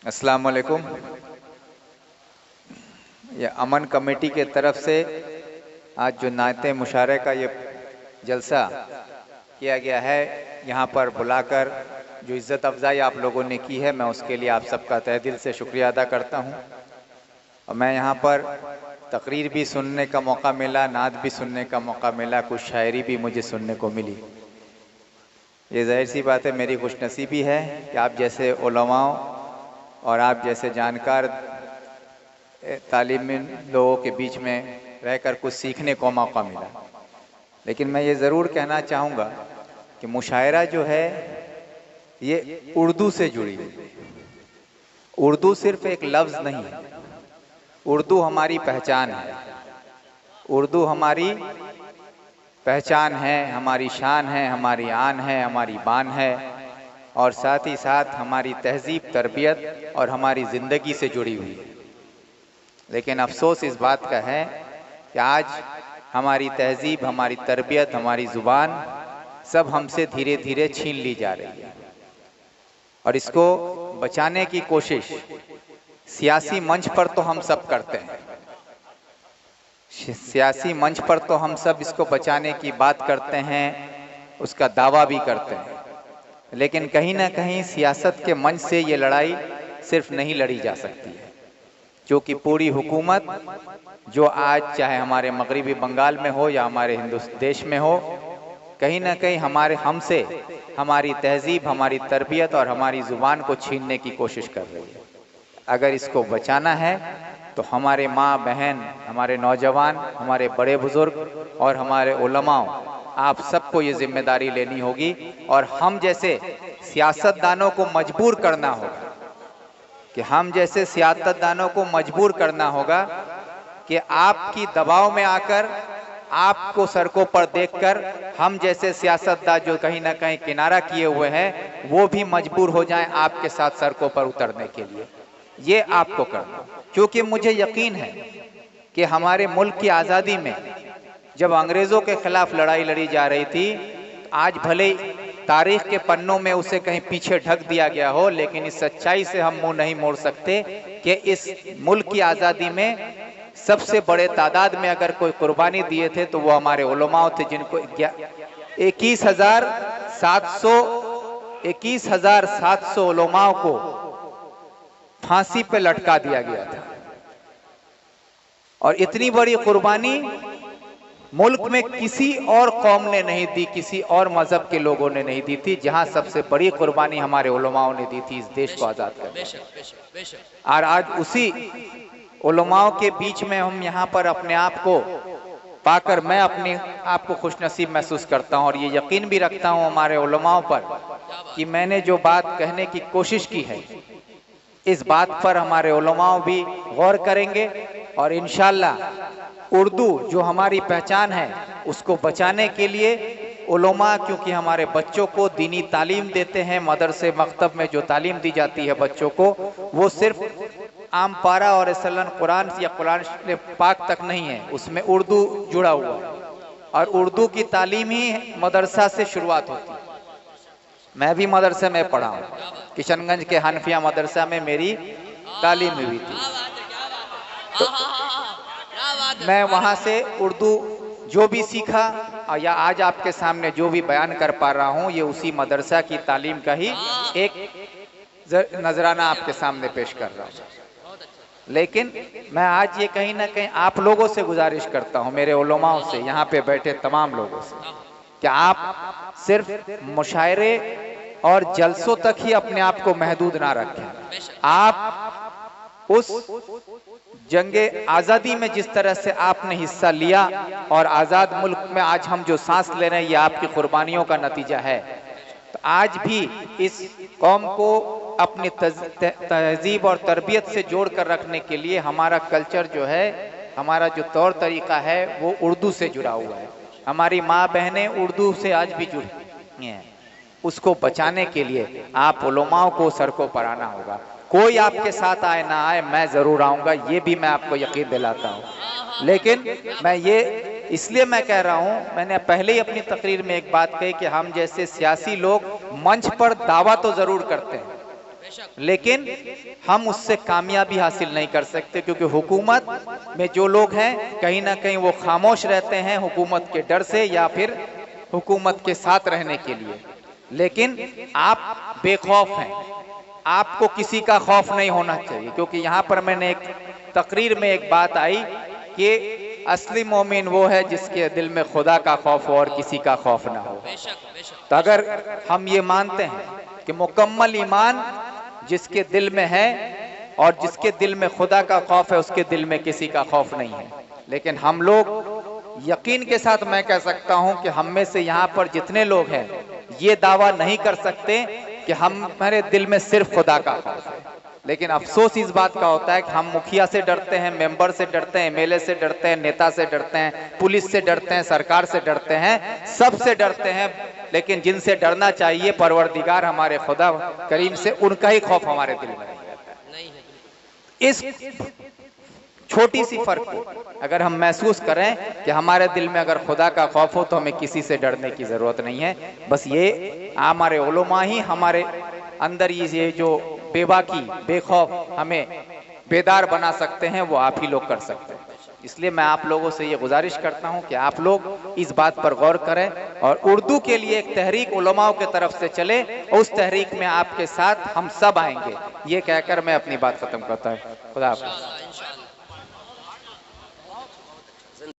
अस्सलाम वालेकुम। ये अमन कमेटी के तरफ से आज जो नाते मुशारे का ये जलसा किया गया है, यहाँ पर बुलाकर जो इज़्ज़त अफजाई आप लोगों ने की है, मैं उसके लिए आप सबका तहे दिल से शुक्रिया अदा करता हूँ। और मैं यहाँ पर तकरीर भी सुनने का मौका मिला, नात भी सुनने का मौका मिला, कुछ शायरी भी मुझे सुनने को मिली। ये ज़ाहिर सी बात है, मेरी खुशनसीबी है कि आप जैसे उलमाओं और आप जैसे जानकार तालीमी लोगों के बीच में रहकर कुछ सीखने को मौका मिला। लेकिन मैं ये ज़रूर कहना चाहूँगा कि मुशायरा जो है ये उर्दू से जुड़ी है। उर्दू सिर्फ एक लफ्ज़ नहीं है, उर्दू हमारी पहचान है। उर्दू हमारी पहचान है, हमारी शान है, हमारी आन है, हमारी बान है, और साथ ही साथ हमारी तहजीब, तरबियत और हमारी ज़िंदगी से जुड़ी हुई है। लेकिन अफसोस इस बात का है कि आज हमारी तहजीब, हमारी तरबियत, हमारी ज़ुबान सब हमसे धीरे धीरे छीन ली जा रही है। और इसको बचाने की कोशिश सियासी मंच पर तो हम सब करते हैं, सियासी मंच पर तो हम सब इसको बचाने की बात करते हैं, उसका दावा भी करते हैं। लेकिन कहीं ना कहीं सियासत के मंच से ये लड़ाई सिर्फ नहीं लड़ी जा सकती है, क्योंकि पूरी हुकूमत जो आज चाहे हमारे मगरिबी बंगाल में हो या हमारे हिंदुस्तान देश में हो, कहीं ना कहीं हमसे हमारी तहजीब, हमारी तरबियत और हमारी ज़ुबान को छीनने की कोशिश कर रही है। अगर इसको बचाना है तो हमारे माँ बहन, हमारे नौजवान, हमारे बड़े बुज़ुर्ग और हमारे उलमाओं, आप सबको ये जिम्मेदारी लेनी होगी। और हम जैसे सियासतदानों को मजबूर करना होगा कि मजबूर करना होगा कि आपकी दबाव में आकर, आपको सड़कों पर देखकर हम जैसे सियासतदान जो कहीं ना कहीं किनारा किए हुए हैं, वो भी मजबूर हो जाएं आपके साथ सड़कों पर उतरने के लिए। ये आपको करना, क्योंकि मुझे यकीन है कि हमारे मुल्क की आज़ादी में जब अंग्रेज़ों के खिलाफ लड़ाई लड़ी जा रही थी, आज भले तारीख के पन्नों में उसे कहीं पीछे ढक दिया गया हो, लेकिन इस सच्चाई से हम मुंह नहीं मोड़ सकते कि इस मुल्क की आज़ादी में सबसे बड़े तादाद में अगर कोई कुर्बानी दिए थे तो वो हमारे उलमाओं थे, जिनको 21,700 उलमाओं को फांसी पे लटका दिया गया था। और इतनी बड़ी कुर्बानी मुल्क में किसी और कौम ने नहीं दी, किसी और मजहब के लोगों ने नहीं दी थी, जहां सबसे बड़ी कुर्बानी हमारे उलमाओं ने दी थी इस देश को आज़ाद करने। और आज उसी उलमाओं के बीच में हम यहाँ पर अपने आप को पाकर मैं अपने आप को खुशनसीब महसूस करता हूँ। और ये यकीन भी रखता हूँ हमारे उलमाओं पर कि मैंने जो बात कहने की कोशिश की है, इस बात पर हमारे उलमाओं भी गौर करेंगे। और इंशाअल्लाह उर्दू जो हमारी पहचान है, उसको बचाने के लिए उलमा, क्योंकि हमारे बच्चों को दीनी तालीम देते हैं, मदरसे मकतब में जो तालीम दी जाती है बच्चों को, वो सिर्फ आम पारा और सलन कुरान या कुरान पाक तक नहीं है, उसमें उर्दू जुड़ा हुआ है। और उर्दू की तालीम ही मदरसा से शुरुआत होती है। मैं भी मदरसे में पढ़ा हूँ, किशनगंज के हनफिया मदरसा में मेरी तालीम हुई थी। तो मैं वहाँ से उर्दू जो भी सीखा या आज आपके सामने जो भी बयान कर पा रहा हूँ, ये उसी मदरसा की तालीम का ही एक नजराना आपके सामने पेश कर रहा हूँ। लेकिन मैं आज ये कहीं ना कहीं आप लोगों से गुजारिश करता हूँ, मेरे उलमाओं से, यहाँ पे बैठे तमाम लोगों से, कि आप सिर्फ मुशायरे और जलसों तक ही अपने आप को महदूद ना रखें। आप उस जंगे आज़ादी में जिस तरह से आपने हिस्सा लिया और आज़ाद मुल्क में आज हम जो सांस ले रहे हैं, ये आपकी कुर्बानियों का नतीजा है। तो आज भी इस कौम को अपनी तहजीब और तरबियत से जोड़ कर रखने के लिए हमारा कल्चर जो है, हमारा जो तौर तरीका है, वो उर्दू से जुड़ा हुआ है। हमारी माँ बहनें उर्दू से आज भी जुड़ी हैं। उसको बचाने के लिए आप उलमाओं को सड़कों पर आना होगा। कोई आपके साथ आए ना आए, मैं ज़रूर आऊँगा, ये भी मैं आपको यकीन दिलाता हूँ। लेकिन मैं ये इसलिए मैं कह रहा हूँ, मैंने पहले ही अपनी तकरीर में एक बात कही कि हम जैसे सियासी लोग मंच पर दावा तो ज़रूर करते हैं, लेकिन हम उससे कामयाबी हासिल नहीं कर सकते, क्योंकि हुकूमत में जो लोग हैं कहीं ना कहीं वो खामोश रहते हैं हुकूमत के डर से या फिर हुकूमत के साथ रहने के लिए। लेकिन आप बेखौफ हैं, आपको किसी का खौफ नहीं होना चाहिए, क्योंकि यहाँ पर मैंने एक तकरीर में एक बात आई कि असली मोमिन वो है जिसके दिल में खुदा का खौफ हो और किसी का खौफ ना हो। तो अगर हम ये मानते हैं कि मुकम्मल ईमान जिसके दिल में है और जिसके दिल में खुदा का खौफ है उसके दिल में किसी का खौफ नहीं है। लेकिन हम लोग यकीन के साथ मैं कह सकता हूं कि हम में से यहाँ पर जितने लोग हैं ये दावा नहीं कर सकते कि हमारे दिल में सिर्फ खुदा का खौफ है। लेकिन अफसोस इस बात का होता है कि हम मुखिया से डरते हैं, मेंबर से डरते हैं, एमएलए से डरते हैं, नेता से डरते हैं, पुलिस से डरते हैं, सरकार से डरते हैं, सबसे डरते हैं। लेकिन जिनसे डरना चाहिए परवरदिगार हमारे खुदा करीम से, उनका ही खौफ हमारे दिल में नहीं है। इस छोटी सी फर्क को अगर हम महसूस करें कि हमारे दिल में अगर खुदा का खौफ हो तो हमें किसी से डरने की जरूरत नहीं है। बस ये हमारे उलमा ही हमारे अंदर ये जो बेबाकी बेखौफ हमें बेदार बना सकते हैं, वो आप ही लोग कर सकते हैं। इसलिए मैं आप लोगों से ये गुजारिश करता हूं कि आप लोग इस बात पर गौर करें और उर्दू के लिए एक तहरीक उलमाओं के तरफ से चले, उस तहरीक में आपके साथ हम सब आएंगे। ये कहकर मैं अपनी बात खत्म करता हूं। खुदा हाफिज़।